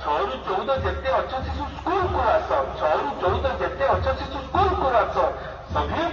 ଛଅରୁ 14 ଯେତେ ଅଛ ଶିଶୁ ସ୍କୁଲକୁ ଆସ। ଛଅରୁ 14 ଯେତେ ଅଛ ଶିଶୁ ସ୍କୁଲକୁ ଆସ। ସଭିଏଁ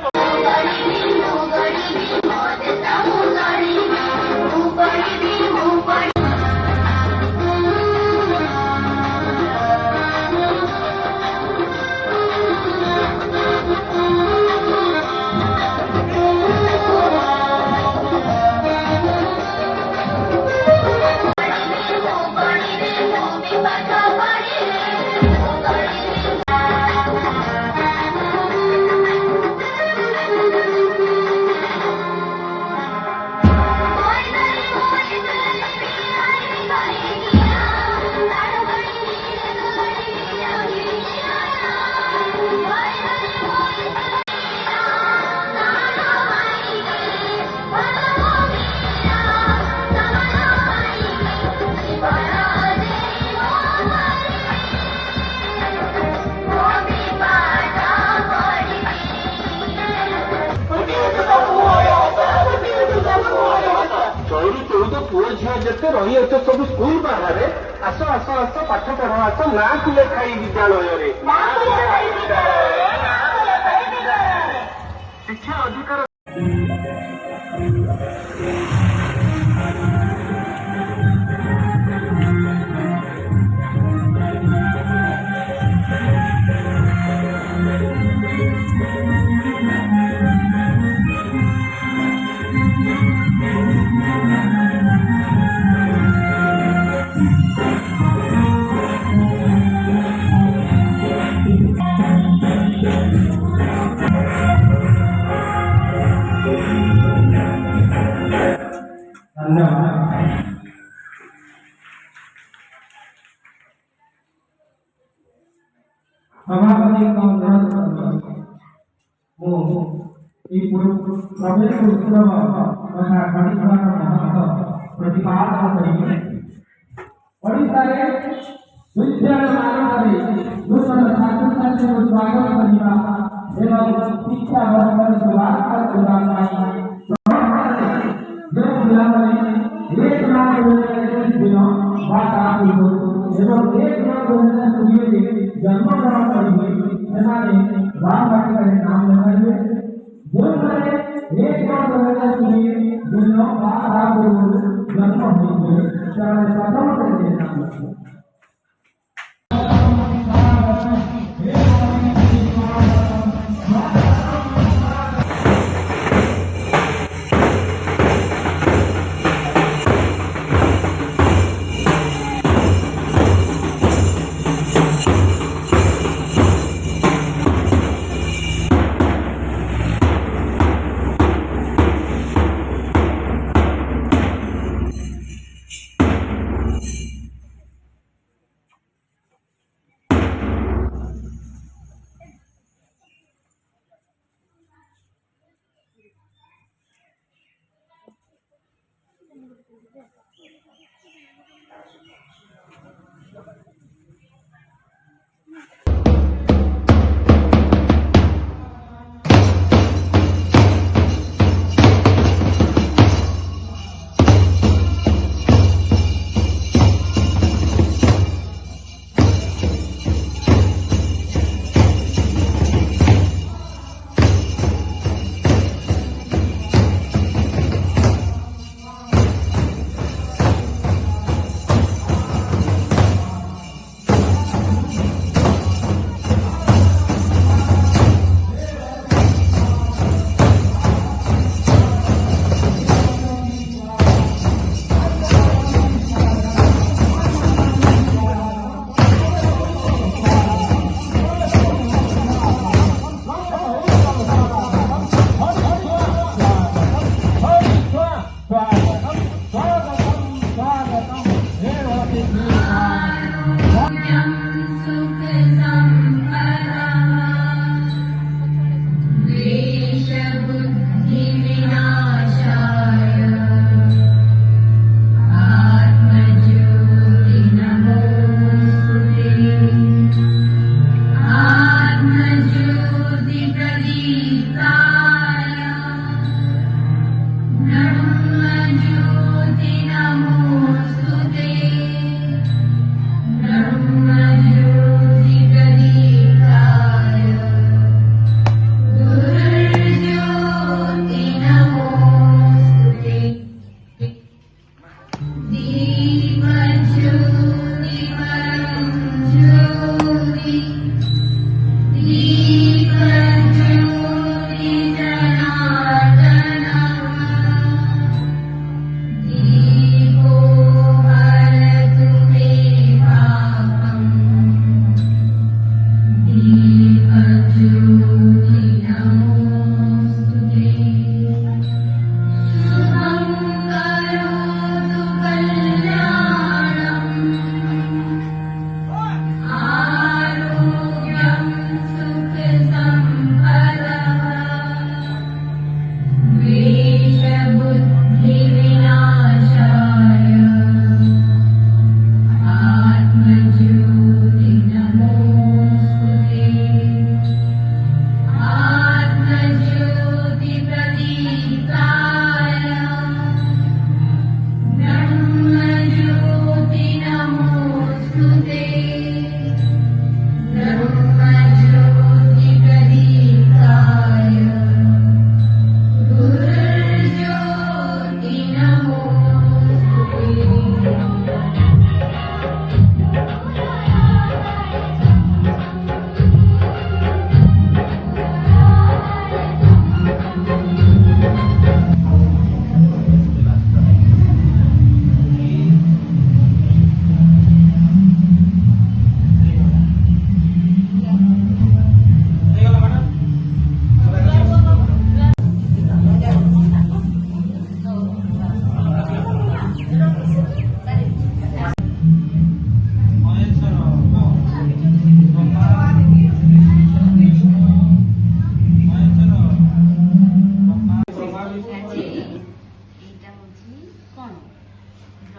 पुओ झील जिते रही सब स्कूल बाहर आस आस आस पाठ पढ़ आस ना को लेखाई विद्यालय शिक्षा अधिकार सभापति प्रवेश उत्सव तथा गणित महत्व प्रतिपादन करेंगे। ओडिशारे विद्यालय मानवरे नूतन छात्र छात्री को स्वागत करना एवं शिक्षा वर्ग सुधार प्रदान जो पिलाने एक माह दिनों बात आप एवं एक माह जन्मग्रहण करेंगे ସେମାନେ राम बाटिका नाम लगाइए जो मैंने एक बार दिन बाद जन्म होंगे प्रथम करके नाम रखें।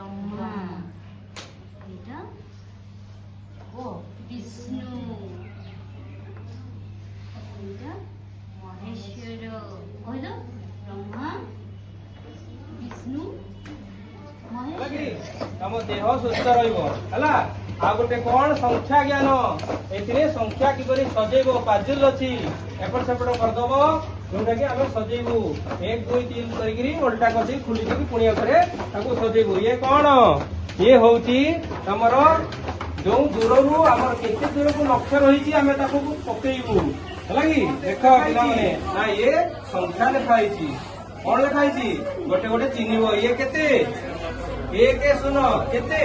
ବ୍ରହ୍ମା ଏଇଟା ବିଷ୍ଣୁ ଏଇଟା ମହେଶ୍ୱର କହିଲ ବ୍ରହ୍ମା ବିଷ୍ଣୁ ତମ ଦେହ ସୁସ୍ଥ ରହିବ ହେଲା। ଆଉ ଗୋଟେ କଣ ସଂଖ୍ୟା ଜ୍ଞାନ, ଏଥିରେ ସଂଖ୍ୟା କିପରି ସଜେଇବ ପାଜୁଲ ଅଛି, ଏପଟ ସେପଟ କରିଦବ ଯୋଉଟା କି ଆମେ ସଜେଇବୁ 1 2 3 କରିକିରି ଓଲଟା କରିଦେଇ ଖୋଲିକି ପୁଣି ଉପରେ ତାକୁ ସଜେଇବୁ। ଇଏ କଣ? ଇଏ ହଉଛି ତମର ଯୋଉ ଦୂରରୁ ଆମର କେତେ ଦୂରକୁ ଲକ୍ଷ୍ୟ ରହିଛି ଆମେ ତାକୁ ପକେଇବୁ ହେଲା କି। ଦେଖ ପିଲାମାନେ, ନା ଇଏ ସଂଖ୍ୟା ଲେଖା ହେଇଛି। କଣ ଲେଖା ହେଇଛି? ଗୋଟେ ଗୋଟେ ଚିହ୍ନିବ। ଇଏ କେତେ? 1 0 କେତେ?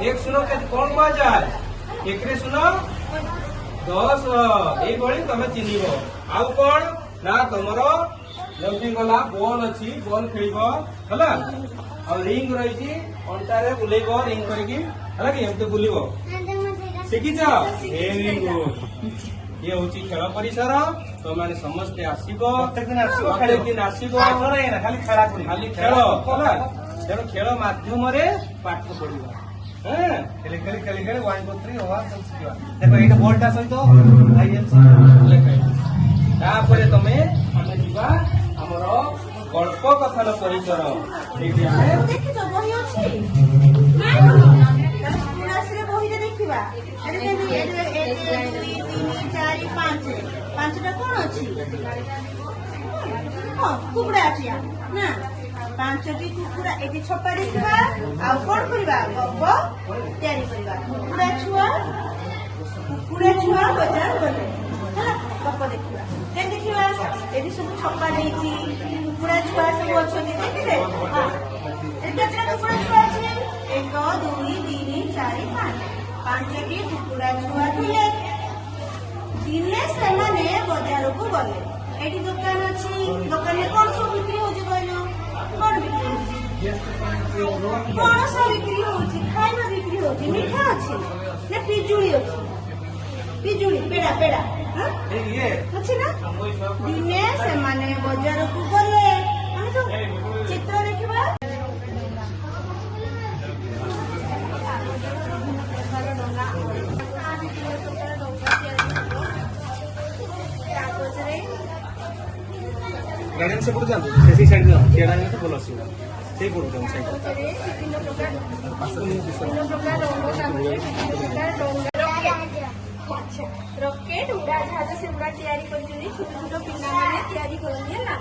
1 0 କେତେ କଣ କୁହାଯାଏ? 1 ରେ 0 10 ଏଇଭଳି ତମେ ଚିହ୍ନିବ। ଆଉ କଣ ନା ତମର ଯେମିତି ଗଲା ବଲ୍ ଅଛି, ବଲ୍ ଖେଳିବ ହେଲା। ଆଉ ରିଙ୍ଗ ରହିଛି, ଅଣ୍ଟାରେ ବୁଲେଇବ ରିଙ୍ଗ କରିକି ହେଲା କି, ଏମିତି ବୁଲିବ। ଶିଖିଛ? Very good. ଇଏ ହଉଛି ଖେଳ ପରିସର। ତମମାନେ ସମସ୍ତେ ଆସିବ, ପ୍ରତ୍ୟେକ ଦିନ ଆସିବ, ଖାଲି ଖେଳ ହେଲା। ତେଣୁ ଖେଳ ମାଧ୍ୟମରେ ପାଠ ପଢିବା। ଖେଳି ଖେଳି ଖେଳି ଖେଳି 1 2 3 ସବୁ ଶିଖିବା। ଦେଖ ଏଇଟା ବଲଟା ସହିତ ତାପରେ ଆମେ ଯିବା ଆମର ଗଳ୍ପ କଥନ ପରିସର। ଏଇଠି ଆମେ ଦେଖିଛ ବହି ଅଛି? ବହିରେ ଦେଖିବା 1 2 3 4 5 ପାଞ୍ଚଟା କଣ ଅଛି? ହଁ କୁକୁଡ଼ା ଅଛି ନା, 5ଟି କୁକୁଡ଼ା ଏଠି ଛପା ଦେଖିବା। ଆଉ କଣ କରିବା? ଗପ ତିଆରି କରିବା। କୁକୁଡ଼ା ଛୁଆ ବଜାର ଗଲେ ହେଲା, ଗପ ଦେଖିବା। ଦେଖିବା ଏଠି ସବୁ ଛପା ଦେଇଛି, କୁକୁଡ଼ା ଛୁଆ ସବୁ ଅଛନ୍ତି ଦେଖିଲେ। କେତେଟା କୁକୁଡ଼ା ଛୁଆ ଅଛି? 1 2 3 4 5 5ଟି କୁକୁଡ଼ା ଛୁଆ ଥିଲେ। ଦିନେ ସେମାନେ ବଜାରକୁ ଗଲେ। ଏଠି ଦୋକାନ ଅଛି, ଦୋକାନରେ କଣ ସବୁ ବିକ୍ରି ହଉଛି କହିଲ? କଣ ବିକ୍ରି ହଉଛି? ପଣସ ବିକ୍ରି ହଉଛି, ଖାଇବା ବିକ୍ରି ହଉଛି, ମିଠା ଅଛି ନା ପିଜୁଳି ଅଛି? ପିଜୁଳି ପେଡା ଅଛି ନା? ଦିନେ ସେମାନେ ବଜାରକୁ ଗଲେ। ଆମେ ସବୁ ଚିତ୍ର ଦେଖିବା। ଗାର୍ଡେନ ସେପଟୁ ଯାଆନ୍ତୁ, ସେଇ ସାଇଡ୍ ଗାର୍ଡେନ ତ ଭଲ ଆସିବ। ସେଇ ପଟୁ ଯାଆନ୍ତୁ ସାଇଡ୍। ରକେଟ ଉଡାଜାହାଜ ସେଗୁଡା ତିଆରି କରିଛନ୍ତି, ଛୋଟ ଛୋଟ ପିଲାମାନେ ତିଆରି କରନ୍ତି ହେଲା।